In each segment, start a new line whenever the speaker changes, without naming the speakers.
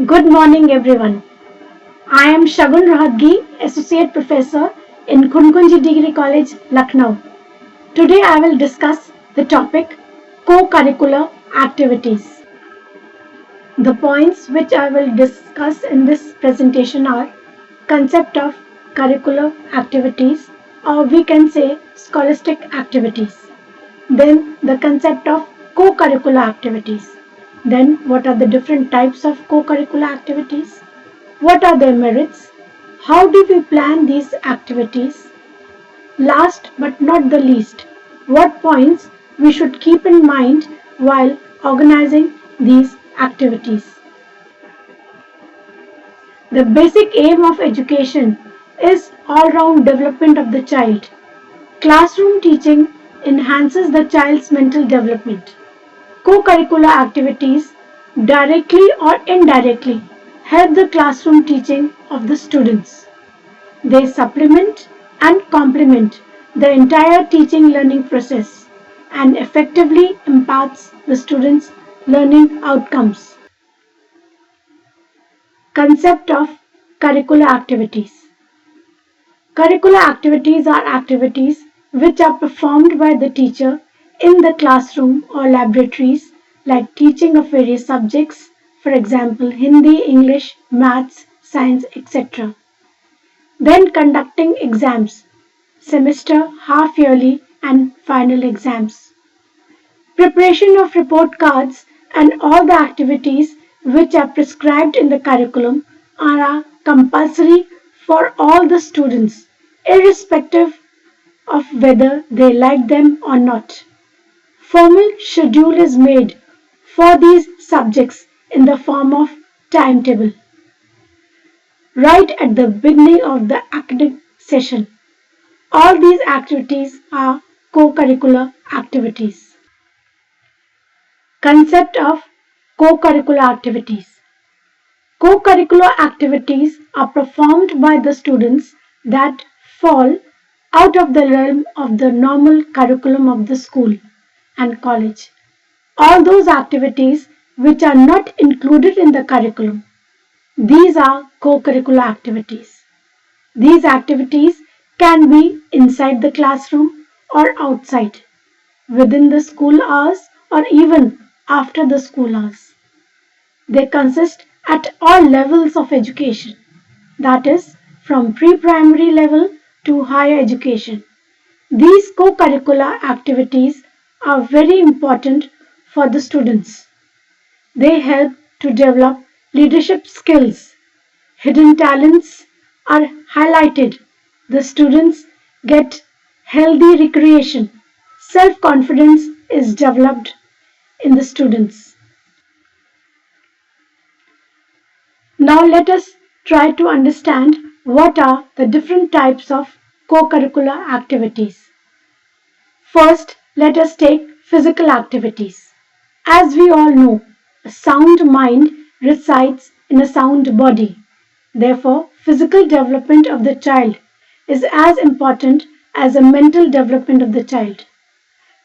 Good morning, everyone. I am Shagun Rahatgi, Associate Professor in Kunkunji Degree College, Lucknow. Today I will discuss the topic co-curricular activities. The points which I will discuss in this presentation are concept of curricular activities, or we can say scholastic activities. Then the concept of co-curricular activities. Then what are the different types of co-curricular activities? What are their merits? How do we plan these activities? Last but not the least, what points we should keep in mind while organizing these activities? The basic aim of education is all-round development of the child. Classroom teaching enhances the child's mental development. Co-curricular activities directly or indirectly help the classroom teaching of the students. They supplement and complement the entire teaching learning process and effectively imparts the students' learning outcomes. Concept of curricular activities. Curricular activities are activities which are performed by the teacher in the classroom or laboratories, like teaching of various subjects, for example Hindi, English, maths, science, etc. Then conducting exams, semester, half yearly and final exams. Preparation of report cards and all the activities which are prescribed in the curriculum are compulsory for all the students, irrespective of whether they like them or not. Formal schedule is made for these subjects in the form of timetable right at the beginning of the academic session. All these activities are co-curricular activities. Concept of co-curricular activities. Co-curricular activities are performed by the students that fall out of the realm of the normal curriculum of the school and college. All those activities which are not included in the curriculum, these are co-curricular activities. These activities can be inside the classroom or outside, within the school hours or even after the school hours. They consist at all levels of education, that is, from pre-primary level to higher education. These co-curricular activities are very important for the students. They help to develop leadership skills. Hidden talents are highlighted. The students get healthy recreation. Self-confidence is developed in the students. Now let us try to understand what are the different types of co-curricular activities. First, let us take physical activities. As we all know, a sound mind resides in a sound body. Therefore, physical development of the child is as important as the mental development of the child.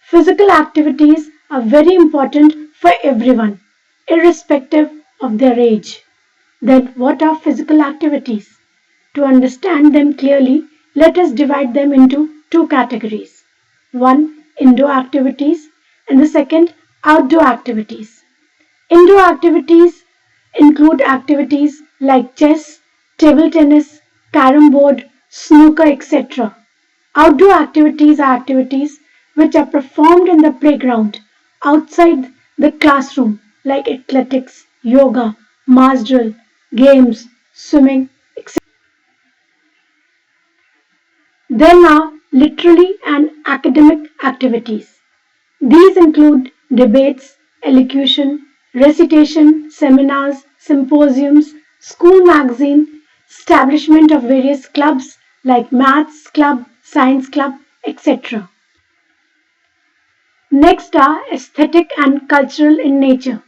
Physical activities are very important for everyone, irrespective of their age. Then, what are physical activities? To understand them clearly, let us divide them into two categories. One, indoor activities, and the second, outdoor activities. Indoor activities include activities like chess, table tennis, carom board, snooker, etc. Outdoor activities are activities which are performed in the playground, outside the classroom, like athletics, yoga, mass drill, games, swimming, etc. Then are literary and academic activities. These include debates, elocution, recitation, seminars, symposiums, school magazine, establishment of various clubs like maths club, science club, etc. Next are aesthetic and cultural in nature.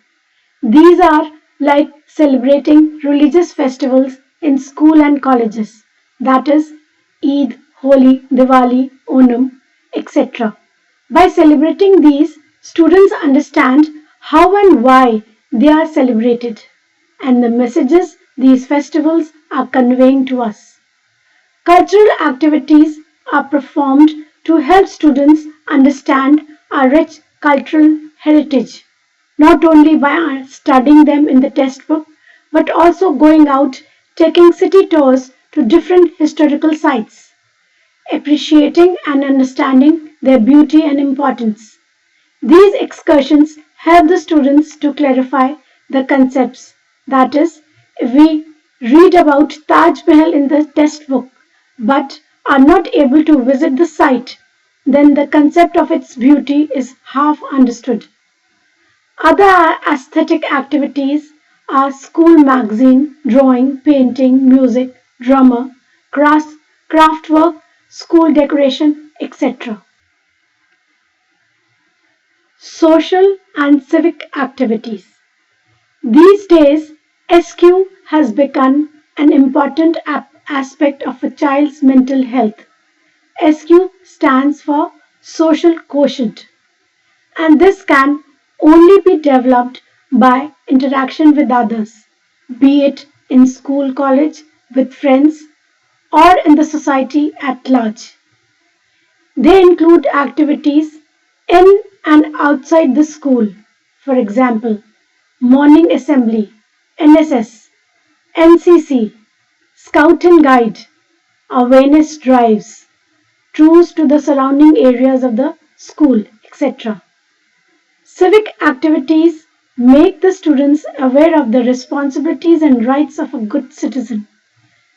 These are like celebrating religious festivals in school and colleges, that is Eid, Holi, Diwali, Onam, etc. By celebrating these, students understand how and why they are celebrated and the messages these festivals are conveying to us. Cultural activities are performed to help students understand our rich cultural heritage, not only by studying them in the textbook, but also going out, taking city tours to different historical sites, appreciating and understanding their beauty and importance. These excursions help the students to clarify the concepts. That is, if we read about Taj Mahal in the textbook but are not able to visit the site, then the concept of its beauty is half understood. Other aesthetic activities are school magazine, drawing, painting, music, drama, craft work, school decoration, etc. Social and civic activities. These days, SQ has become an important aspect of a child's mental health. SQ stands for social quotient, and this can only be developed by interaction with others, be it in school, college, with friends, or in the society at large. They include activities in and outside the school, for example, morning assembly, NSS, NCC, Scout and Guide, awareness drives, tours to the surrounding areas of the school, etc. Civic activities make the students aware of the responsibilities and rights of a good citizen.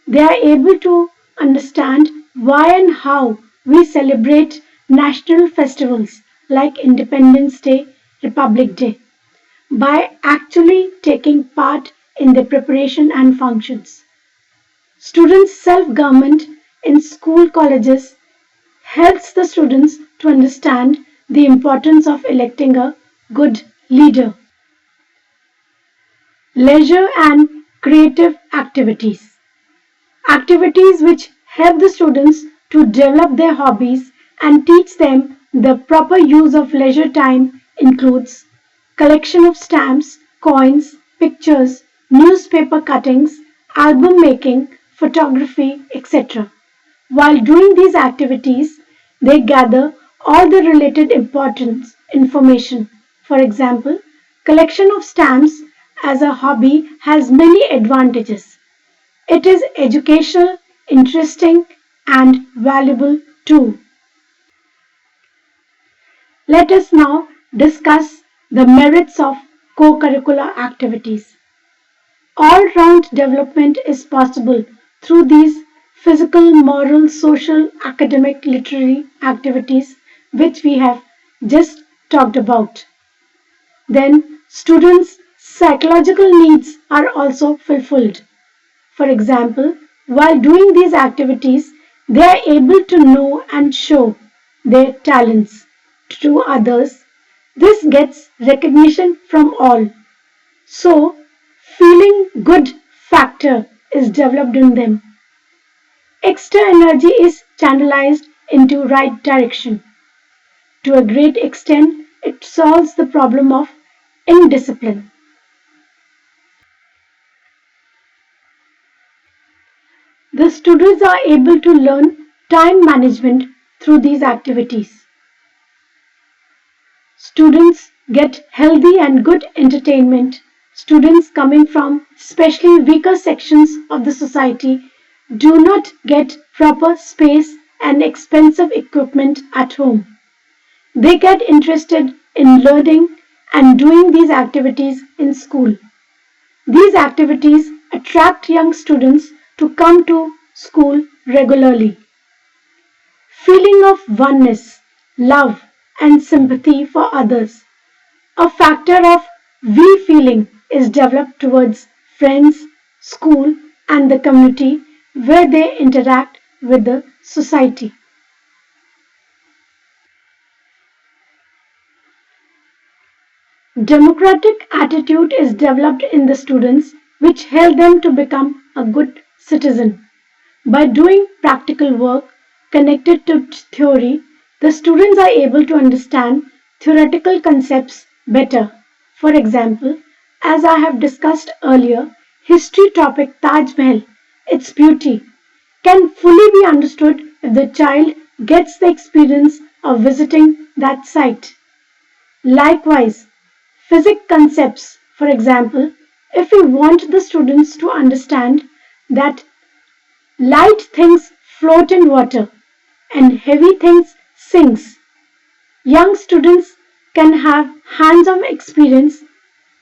They are able to understand why and how we celebrate national festivals like Independence Day, Republic Day, by actually taking part in the preparation and functions. Students' self-government in school colleges helps the students to understand the importance of electing a good leader. Leisure and creative activities. Activities which help the students to develop their hobbies and teach them the proper use of leisure time includes collection of stamps, coins, pictures, newspaper cuttings, album making, photography, etc. While doing these activities, they gather all the related important information. For example, collection of stamps as a hobby has many advantages. It is educational, interesting, and valuable too. Let us now discuss the merits of co-curricular activities. All-round development is possible through these physical, moral, social, academic, literary activities which we have just talked about. Then, students' psychological needs are also fulfilled. For example, while doing these activities, they are able to know and show their talents to others. This gets recognition from all. So, feeling good factor is developed in them. Extra energy is channelized into right direction. To a great extent, it solves the problem of indiscipline. The students are able to learn time management through these activities. Students get healthy and good entertainment. Students coming from especially weaker sections of the society do not get proper space and expensive equipment at home. They get interested in learning and doing these activities in school. These activities attract young students to come to school regularly. Feeling of oneness, love, and sympathy for others. A factor of we feeling is developed towards friends, school, and the community where they interact with the society. Democratic attitude is developed in the students which help them to become a good citizen. By doing practical work connected to theory, the students are able to understand theoretical concepts better. For example, As I have discussed earlier, history topic Taj Mahal, its beauty, can fully be understood if the child gets the experience of visiting that site. Likewise, physics concepts, for example, if we want the students to understand that light things float in water and heavy things sinks, young students can have hands-on experience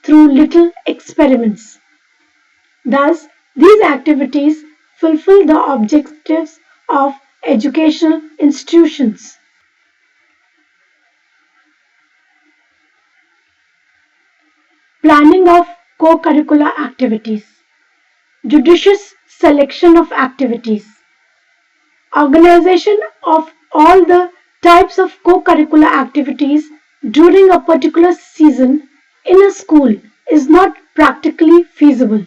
through little experiments. Thus, these activities fulfill the objectives of educational institutions. Planning of co-curricular activities. Judicious selection of activities. Organization of all the types of co-curricular activities during a particular season in a school is not practically feasible.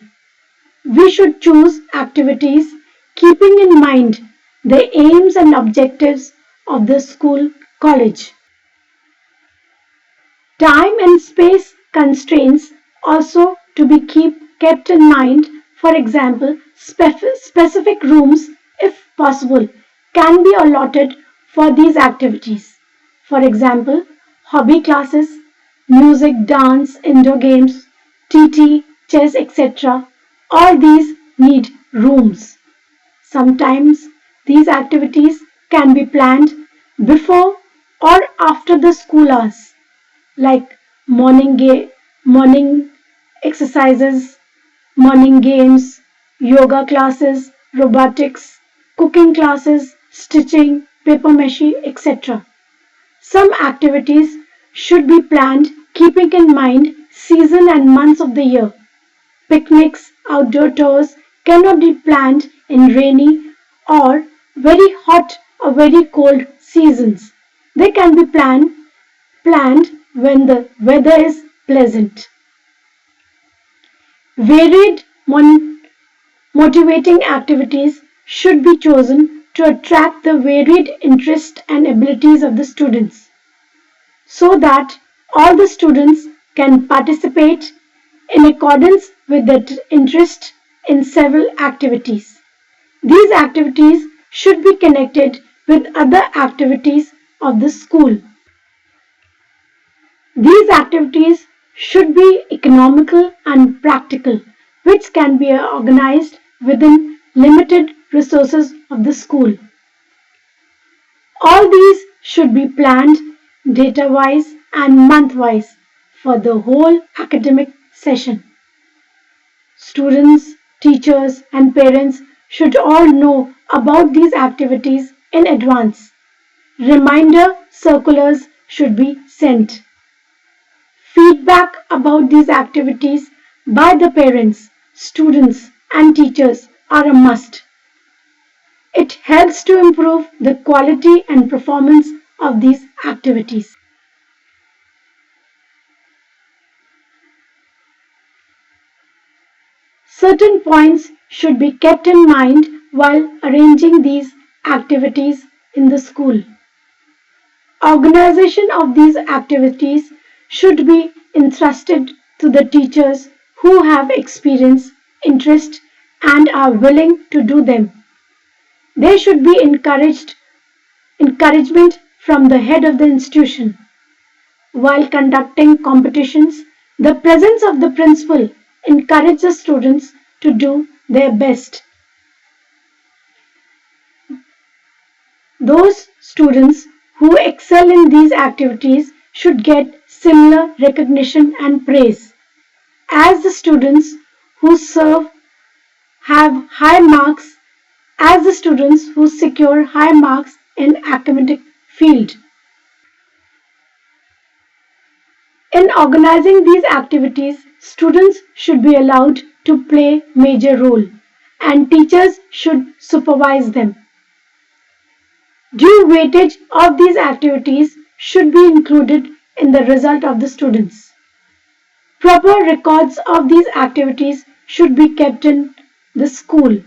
We should choose activities keeping in mind the aims and objectives of the school college. Time and space constraints also to be kept in mind. For example, specific rooms, if possible, can be allotted for these activities. For example, hobby classes, music, dance, indoor games, TT, chess, etc. All these need rooms. Sometimes these activities can be planned before or after the school hours, like morning exercises, morning games, yoga classes, robotics, cooking classes, stitching, paper mache, etc. Some activities should be planned keeping in mind season and months of the year. Picnics, outdoor tours cannot be planned in rainy or very hot or very cold seasons. They can be planned when the weather is pleasant. Varied motivating activities should be chosen to attract the varied interest and abilities of the students so that all the students can participate in accordance with their interest in several activities. These activities should be connected with other activities of the school. These activities should be economical and practical, which can be organized within limited resources of the school. All these should be planned data-wise and month-wise for the whole academic session. Students, teachers, and parents should all know about these activities in advance. Reminder circulars should be sent. Feedback about these activities by the parents, students, and teachers are a must. It helps to improve the quality and performance of these activities. Certain points should be kept in mind while arranging these activities in the school. Organization of these activities should be entrusted to the teachers who have experience, interest, and are willing to do them. There should be encouragement from the head of the institution. While conducting competitions, the presence of the principal encourages students to do their best. Those students who excel in these activities should get similar recognition and praise as the students who have high marks as the students who secure high marks in academic field. In organizing these activities, students should be allowed to play major role and teachers should supervise them. Due weightage of these activities should be included in the result of the students. Proper records of these activities should be kept in the school.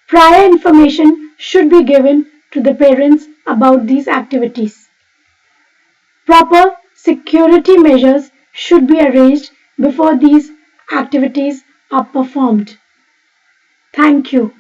Prior information should be given to the parents about these activities. Proper security measures should be arranged before these activities are performed. Thank you.